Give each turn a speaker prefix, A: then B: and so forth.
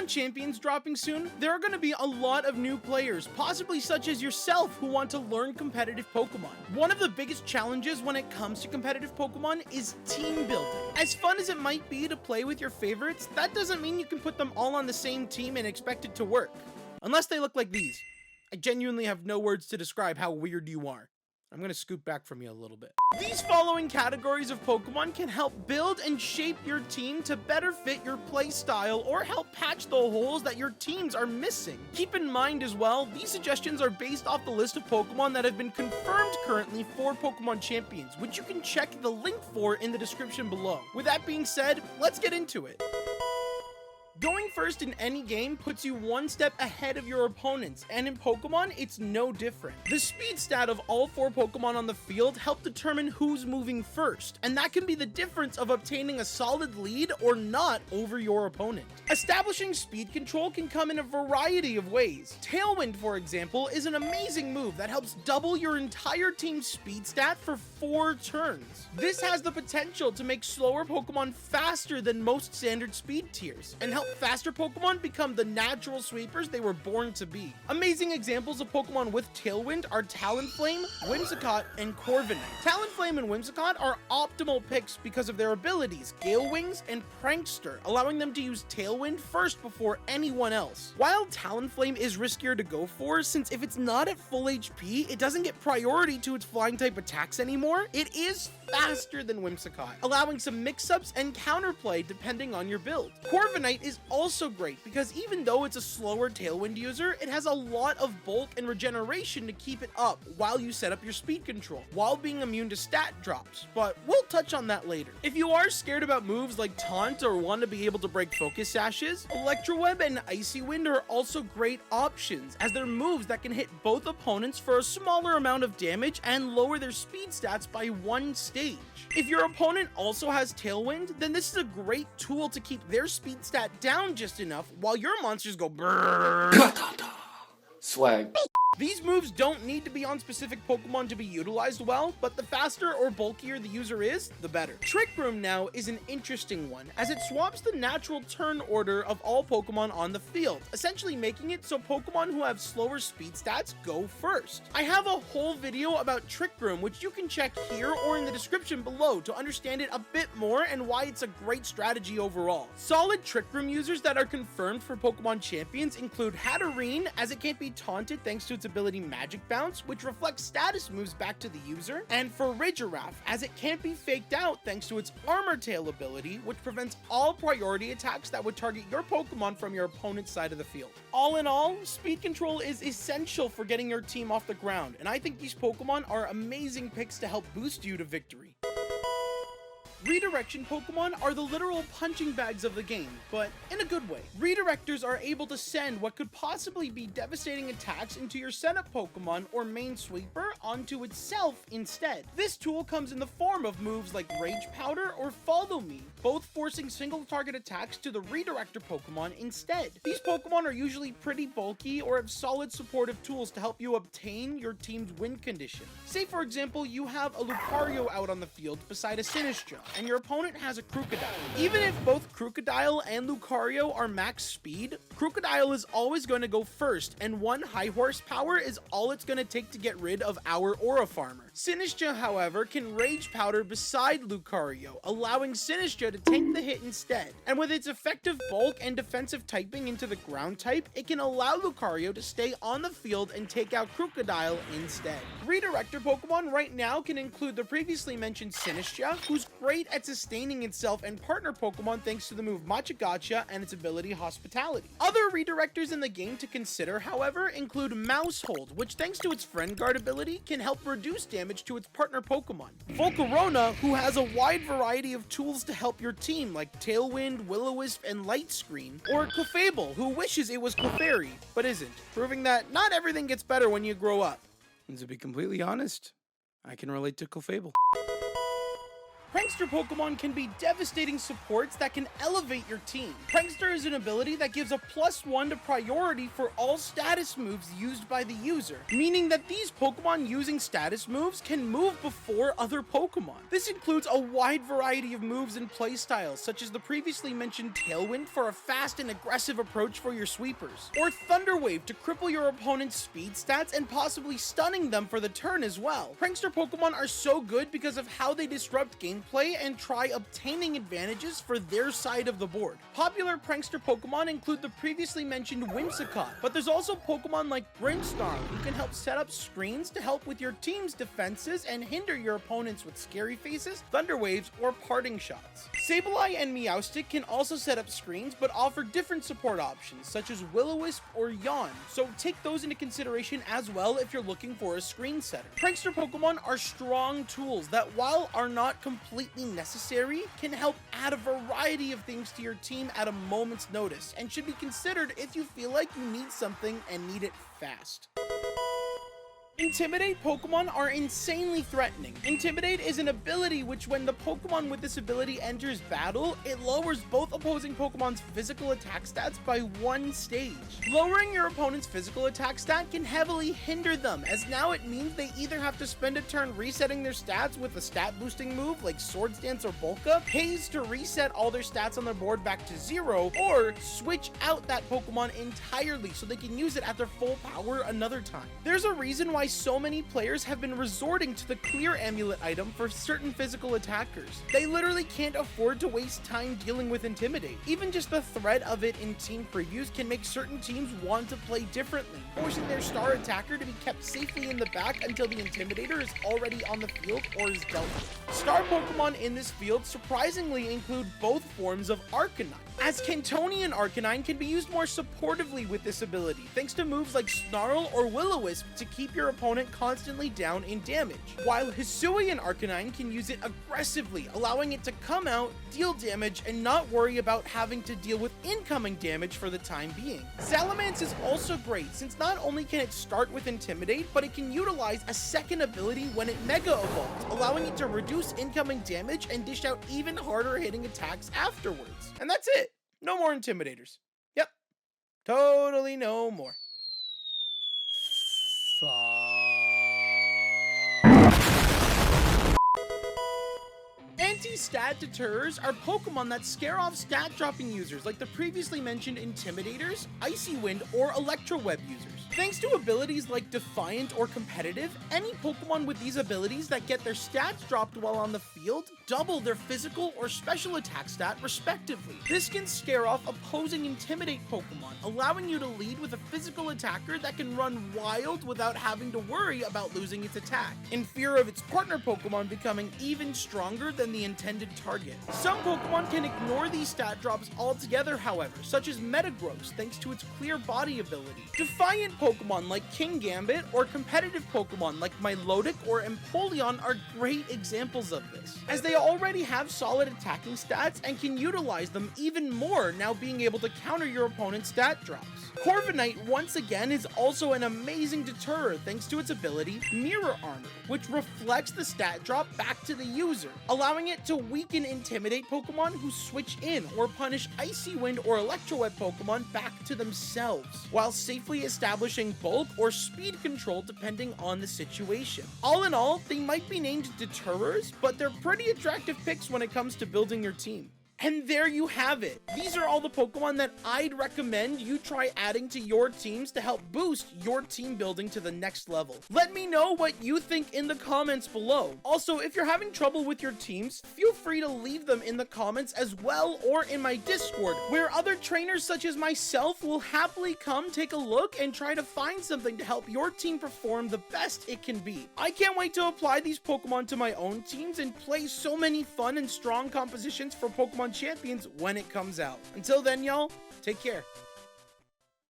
A: Champions dropping soon, there are going to be a lot of new players, possibly such as yourself, who want to learn competitive Pokemon. One of the biggest challenges when it comes to competitive Pokemon is team building. As fun as it might be to play with your favorites, that doesn't mean you can put them all on the same team and expect it to work. Unless they look like these. I genuinely have no words to describe how weird you are. I'm going to scoot back from you a little bit. These following categories of Pokemon can help build and shape your team to better fit your play style or help patch the holes that your teams are missing. Keep in mind as well, these suggestions are based off the list of Pokemon that have been confirmed currently for Pokémon Champions, which you can check the link for in the description below. With that being said, let's get into it. Going first in any game puts you one step ahead of your opponents, and in Pokemon, it's no different. The speed stat of all 4 Pokemon on the field help determine who's moving first, and that can be the difference of obtaining a solid lead or not over your opponent. Establishing speed control can come in a variety of ways. Tailwind, for example, is an amazing move that helps double your entire team's speed stat for 4 turns. This has the potential to make slower Pokemon faster than most standard speed tiers, and help faster Pokemon become the natural sweepers they were born to be. Amazing examples of Pokemon with Tailwind are Talonflame, Whimsicott, and Corviknight. Talonflame and Whimsicott are optimal picks because of their abilities, Gale Wings and Prankster, allowing them to use Tailwind first before anyone else. While Talonflame is riskier to go for, since if it's not at full HP, it doesn't get priority to its flying type attacks anymore, it is faster than Whimsicott, allowing some mix-ups and counterplay depending on your build. Corviknight is also great because even though it's a slower Tailwind user, it has a lot of bulk and regeneration to keep it up while you set up your speed control, while being immune to stat drops, but we'll touch on that later. If you are scared about moves like Taunt or want to be able to break focus sashes, Electro Web and Icy Wind are also great options, as they're moves that can hit both opponents for a smaller amount of damage and lower their speed stats by 1 stage. If your opponent also has Tailwind, then this is a great tool to keep their speed stat down just enough while your monsters go brrrr.
B: Swag.
A: These moves don't need to be on specific Pokemon to be utilized well, but the faster or bulkier the user is, the better. Trick Room now is an interesting one, as it swaps the natural turn order of all Pokemon on the field, essentially making it so Pokemon who have slower speed stats go first. I have a whole video about Trick Room, which you can check here or in the description below to understand it a bit more and why it's a great strategy overall. Solid Trick Room users that are confirmed for Pokemon Champions include Hatterene, as it can't be taunted thanks to its ability Magic Bounce, which reflects status moves back to the user, and for Regiroth, as it can't be faked out thanks to its Armor Tail ability, which prevents all priority attacks that would target your Pokemon from your opponent's side of the field. All in all, speed control is essential for getting your team off the ground, and I think these Pokemon are amazing picks to help boost you to victory. Redirection Pokemon are the literal punching bags of the game, but in a good way. Redirectors are able to send what could possibly be devastating attacks into your setup Pokemon or main sweeper onto itself instead. This tool comes in the form of moves like Rage Powder or Follow Me, both forcing single target attacks to the Redirector Pokemon instead. These Pokemon are usually pretty bulky or have solid supportive tools to help you obtain your team's win condition. Say for example, you have a Lucario out on the field beside a Sinistcha, and your opponent has a Krookodile. Even if both Krookodile and Lucario are max speed, Krookodile is always going to go first, and 1 high horsepower is all it's going to take to get rid of our Aura Farmer. Sinistcha, however, can Rage Powder beside Lucario, allowing Sinistcha to tank the hit instead. And with its effective bulk and defensive typing into the ground type, it can allow Lucario to stay on the field and take out Krookodile instead. Redirector Pokemon right now can include the previously mentioned Sinistcha, who's great at sustaining itself and partner Pokemon thanks to the move Machagacha and its ability Hospitality. Other redirectors in the game to consider, however, include Mousehold, which thanks to its Friend Guard ability can help reduce damage to its partner Pokemon. Volcarona, who has a wide variety of tools to help your team like Tailwind, Will-O-Wisp, and Light Screen, or Clefable, who wishes it was Clefairy, but isn't, proving that not everything gets better when you grow up. And to be completely honest, I can relate to Clefable. Prankster Pokemon can be devastating supports that can elevate your team. Prankster is an ability that gives a +1 to priority for all status moves used by the user, meaning that these Pokemon using status moves can move before other Pokemon. This includes a wide variety of moves and playstyles, such as the previously mentioned Tailwind for a fast and aggressive approach for your sweepers, or Thunder Wave to cripple your opponent's speed stats and possibly stunning them for the turn as well. Prankster Pokemon are so good because of how they disrupt gameplay and try obtaining advantages for their side of the board. Popular Prankster Pokemon include the previously mentioned Whimsicott, but there's also Pokemon like Brimstar who can help set up screens to help with your team's defenses and hinder your opponents with Scary Faces, Thunder Waves, or Parting Shots. Sableye and Meowstic can also set up screens but offer different support options such as Will-O-Wisp or Yawn, so take those into consideration as well if you're looking for a screen setter. Prankster Pokemon are strong tools that, while are not completely necessary, can help add a variety of things to your team at a moment's notice and should be considered if you feel like you need something and need it fast. Intimidate Pokemon are insanely threatening. Intimidate is an ability which, when the Pokemon with this ability enters battle, it lowers both opposing Pokemon's physical attack stats by 1 stage. Lowering your opponent's physical attack stat can heavily hinder them, as now it means they either have to spend a turn resetting their stats with a stat boosting move like Swords Dance or Bulk Up, pays to reset all their stats on their board back to 0, or switch out that Pokemon entirely so they can use it at their full power another time. There's a reason why so many players have been resorting to the Clear Amulet item for certain physical attackers. They literally can't afford to waste time dealing with Intimidate. Even just the threat of it in team previews can make certain teams want to play differently, forcing their star attacker to be kept safely in the back until the Intimidator is already on the field or is dealt with. Star Pokemon in this field surprisingly include both forms of Arcanine, as Cantonian Arcanine can be used more supportively with this ability, thanks to moves like Snarl or Will-O-Wisp to keep your opponent constantly down in damage, while Hisuian Arcanine can use it aggressively, allowing it to come out, deal damage, and not worry about having to deal with incoming damage for the time being. Salamence is also great, since not only can it start with Intimidate, but it can utilize a second ability when it Mega Evolves, allowing it to reduce incoming damage and dish out even harder hitting attacks afterwards. And that's it. No more Intimidators. Yep. Totally no more. Anti-stat Deterrers are Pokemon that scare off stat dropping users like the previously mentioned Intimidators, Icy Wind, or Electro Web users. Thanks to abilities like Defiant or Competitive, any Pokemon with these abilities that get their stats dropped while on the field double their physical or special attack stat respectively. This can scare off opposing Intimidate Pokemon, allowing you to lead with a physical attacker that can run wild without having to worry about losing its attack, in fear of its partner Pokemon becoming even stronger than the intended target. Some Pokemon can ignore these stat drops altogether, however, such as Metagross thanks to its Clear Body ability. Defiant Pokemon like Kingambit or competitive Pokemon like Milotic or Empoleon are great examples of this, as they already have solid attacking stats and can utilize them even more now being able to counter your opponent's stat drops. Corviknight once again is also an amazing deterrer thanks to its ability Mirror Armor, which reflects the stat drop back to the user, allowing it to weaken Intimidate Pokemon who switch in or punish Icy Wind or Electro Web Pokemon back to themselves, while safely establishing bulk or speed control depending on the situation. All in all, they might be named Deterrers, but they're pretty attractive picks when it comes to building your team. And there you have it. These are all the Pokemon that I'd recommend you try adding to your teams to help boost your team building to the next level. Let me know what you think in the comments below. Also, if you're having trouble with your teams, feel free to leave them in the comments as well, or in my Discord, where other trainers such as myself will happily come take a look and try to find something to help your team perform the best it can be. I can't wait to apply these Pokemon to my own teams and play so many fun and strong compositions for Pokemon Champions when it comes out. Until then, y'all, take care.